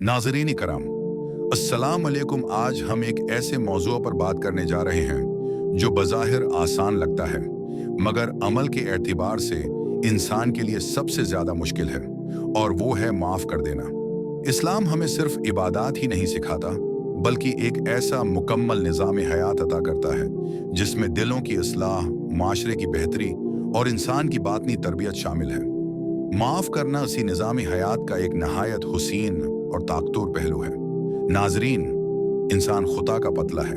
नाज़रीन करम, अस्सलाम वालेकुम। आज हम एक ऐसे मौजू पर बात करने जा रहे हैं जो बज़ाहिर आसान लगता है मगर अमल के एतबार से इंसान के लिए सबसे ज़्यादा मुश्किल है, और वो है माफ़ कर देना। इस्लाम हमें सिर्फ इबादत ही नहीं सिखाता बल्कि एक ऐसा मुकम्मल निज़ाम हयात अता करता है जिसमें दिलों की इस्लाह, माशरे की बेहतरी और इंसान की बातनी तरबियत शामिल है। माफ़ करना उसी निज़ाम हयात का एक नहायत हुसीन और ताकतवर पहलू है। नाजरीन, इंसान खुदा का पतला है।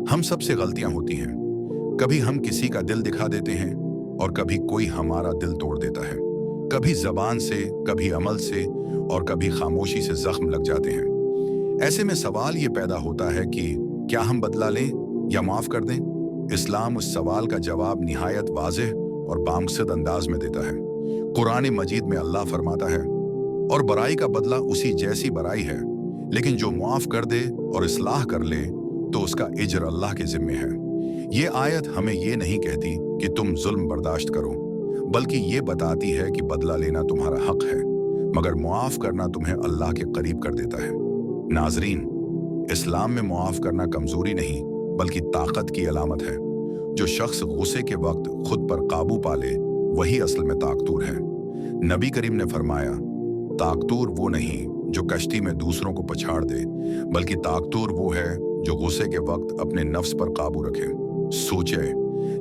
हम सबसे गलतियां होती हैं। कभी हम किसी का दिल दिखा देते हैं और कभी कोई हमारा दिल तोड़ देता है। कभी जबान से, कभी अमल से और कभी खामोशी से जख्म लग जाते हैं। ऐसे में सवाल ये पैदा होता है कि क्या हम बदला लें या माफ़ कर दें? इस्लाम उस सवाल का जवाब निहायत वाज़ेह और बामकसद अंदाज में देता है। कुरान मजीद में अल्लाह फरमाता है, और बराई का बदला उसी जैसी बराई है, लेकिन जो मुआफ कर दे और इस्लाह कर ले तो उसका इज्र अल्लाह के जिम्मे है। ये आयत हमें ये नहीं कहती कि तुम जुल्म बर्दाश्त करो, बल्कि ये बताती है कि बदला लेना तुम्हारा हक है, मगर मुआफ करना तुम्हें अल्लाह के करीब कर देता है। नाजरीन, इस्लाम में मुआफ करना कमजोरी नहीं बल्कि ताकत की अलामत है। जो शख्स गुस्से के वक्त खुद पर काबू पा ले वही असल में ताकतूर है। नबी करीम ने फरमाया, ताकतूर वो नहीं जो कश्ती में दूसरों को पछाड़ दे, बल्कि ताकतूर वो है जो गुस्से के वक्त अपने नफ्स पर काबू रखे। सोचे,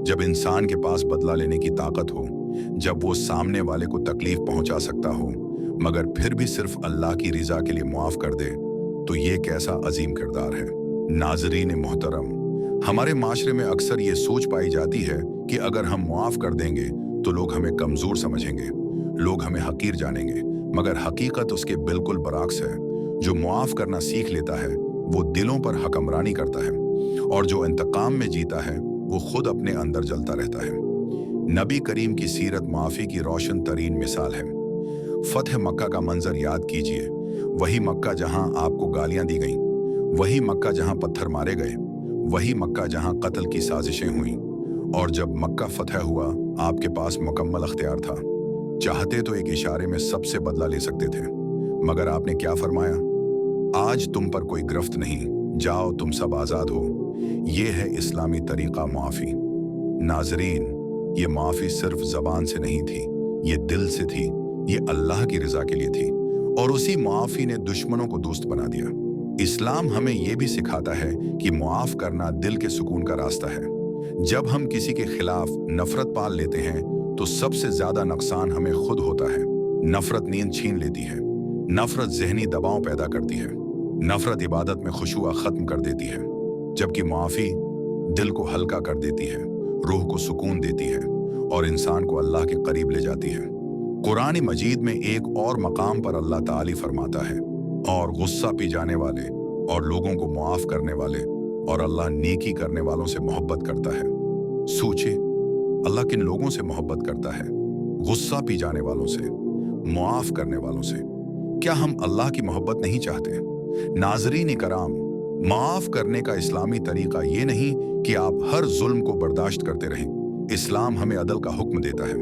जब इंसान के पास बदला लेने की ताकत हो, जब वो सामने वाले को तकलीफ पहुंचा सकता हो मगर फिर भी सिर्फ अल्लाह की रिजा के लिए मुआफ कर दे, तो ये कैसा अजीम किरदार है। नाजरीन मोहतरम, हमारे माशरे में अक्सर ये सोच पाई जाती है कि अगर हम मुआफ कर देंगे तो लोग हमें कमजोर समझेंगे, लोग हमें हकीर जानेंगे, मगर हकीकत उसके बिल्कुल बरअक्स है। जो मुआफ करना सीख लेता है वो दिलों पर हकमरानी करता है, और जो इंतकाम में जीता है वो खुद अपने अंदर जलता रहता है। नबी करीम की सीरत माफ़ी की रोशन तरीन मिसाल है। फतह मक्का का मंजर याद कीजिए। वही मक्का जहां आपको गालियां दी गईं, वही मक्का जहां पत्थर मारे गए, वही मक्का जहां कत्ल की साजिशें हुईं। और जब मक्का फतह हुआ, आपके पास मुकम्मल अख्तियार था। चाहते तो एक इशारे में सबसे बदला ले सकते थे, मगर आपने क्या फरमाया? आज तुम पर कोई गिरफ्त नहीं, जाओ तुम सब आज़ाद हो। ये है इस्लामी तरीक़ा माफ़ी। नाजरीन, ये माफ़ी सिर्फ ज़बान से नहीं थी, ये दिल से थी, ये अल्लाह की रज़ा के लिए थी, और उसी माफ़ी ने दुश्मनों को दोस्त बना दिया। इस्लाम हमें ये भी सिखाता है कि मुआफ़ करना दिल के सुकून का रास्ता है। जब हम किसी के खिलाफ नफरत पाल लेते हैं तो सबसे ज्यादा नुकसान हमें खुद होता है। नफरत नींद छीन लेती है, नफरत जहनी दबाव पैदा करती है, नफरत इबादत में खुशुआ खत्म कर देती है, जबकि मुआफ़ी दिल को हल्का कर देती है, रूह को सुकून देती है और इंसान को अल्लाह के करीब ले जाती है। कुरान मजीद में एक और मकाम पर अल्लाह ताली फरमाता है, और गुस्सा पी जाने वाले और लोगों को मुआफ करने वाले और अल्लाह नेकी करने वालों से मोहब्बत करता है। सोचे, अल्लाह किन लोगों से मोहब्बत करता है? गुस्सा पी जाने वालों से, मुआफ करने वालों से। क्या हम अल्लाह की मोहब्बत नहीं चाहते? नाजरीन कराम, माफ करने का इस्लामी तरीका ये नहीं कि आप हर जुल्म को बर्दाश्त करते रहें। इस्लाम हमें अदल का हुक्म देता है,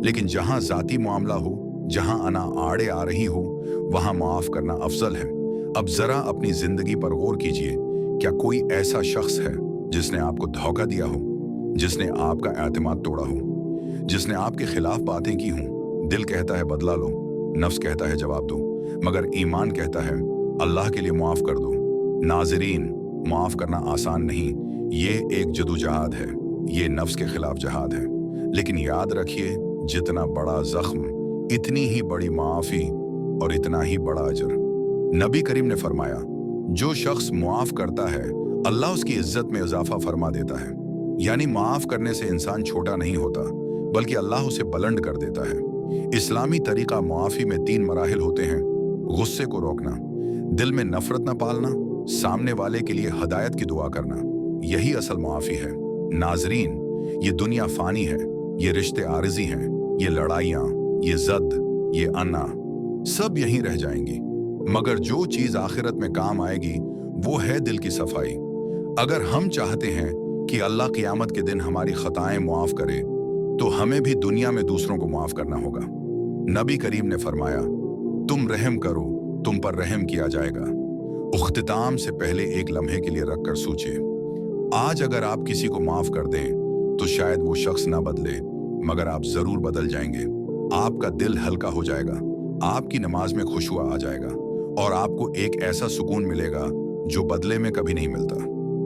लेकिन जहां जाती मामला हो, जहां अना आड़े आ रही हो, वहां माफ करना अफजल है। अब जरा अपनी जिंदगी पर गौर कीजिए। क्या कोई ऐसा शख्स है जिसने आपको धोखा दिया हो, जिसने आपका एतमाद तोड़ा हो, जिसने आपके खिलाफ बातें की हों? दिल कहता है बदला लो, नफ्स कहता है जवाब दो, मगर ईमान कहता है अल्लाह के लिए मुआफ कर दो। नाजरीन, मुआफ करना आसान नहीं, ये एक जदोजहद है, ये नफ्स के खिलाफ जहाद है। लेकिन याद रखिए, जितना बड़ा जख्म इतनी ही बड़ी माफी और इतना ही बड़ा अजर। नबी करीम ने फरमाया, जो शख्स मुआफ करता है अल्लाह उसकी इज्जत में इजाफा फरमा देता है। यानी माफ करने से इंसान छोटा नहीं होता बल्कि अल्लाह उसे बुलंद कर देता है। इस्लामी तरीका मुआफी में 3 मराहिल होते हैं। गुस्से को रोकना, दिल में नफरत न पालना, सामने वाले के लिए हदायत की दुआ करना, यही असल मुआफी है। नाजरीन, ये दुनिया फानी है, ये रिश्ते आरिजी हैं, ये लड़ाइयाँ, ये जद, ये अन्ना, सब यहीं रह जाएंगी, मगर जो चीज आखिरत में काम आएगी वो है दिल की सफाई। अगर हम चाहते हैं कि अल्लाह क़यामत के दिन हमारी खताएं मुआफ करे, तो हमें भी दुनिया में दूसरों को मुआफ करना होगा। नबी करीम ने फरमाया, तुम रहम करो तुम पर रहम किया जाएगा। उख्तिताम से पहले एक लम्हे के लिए रख कर सोचिए, आज अगर आप किसी को माफ कर दें तो शायद वो शख्स ना बदले, मगर आप जरूर बदल जाएंगे। आपका दिल हल्का हो जाएगा, आपकी नमाज में खुशुआ आ जाएगा और आपको एक ऐसा सुकून मिलेगा जो बदले में कभी नहीं मिलता।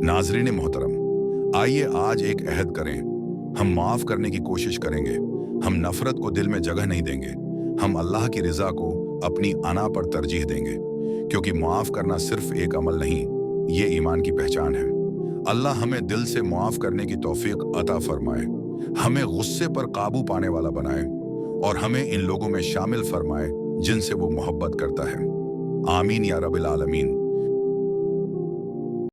नाज़रीन मोहतरम, आइए आज एक अहद करें, हम माफ करने की कोशिश करेंगे। हम नफरत को दिल में जगह नहीं देंगे। हम अल्लाह की रिजा को अपनी अना पर तरजीह देंगे, क्योंकि माफ करना सिर्फ एक अमल नहीं, ये ईमान की पहचान है। अल्लाह हमें दिल से माफ करने की तौफीक अता फरमाए, हमें गुस्से पर काबू पाने वाला बनाए और हमें इन लोगों में शामिल फरमाए जिनसे वो मोहब्बत करता है। आमीन या रब्बिल आलमीन।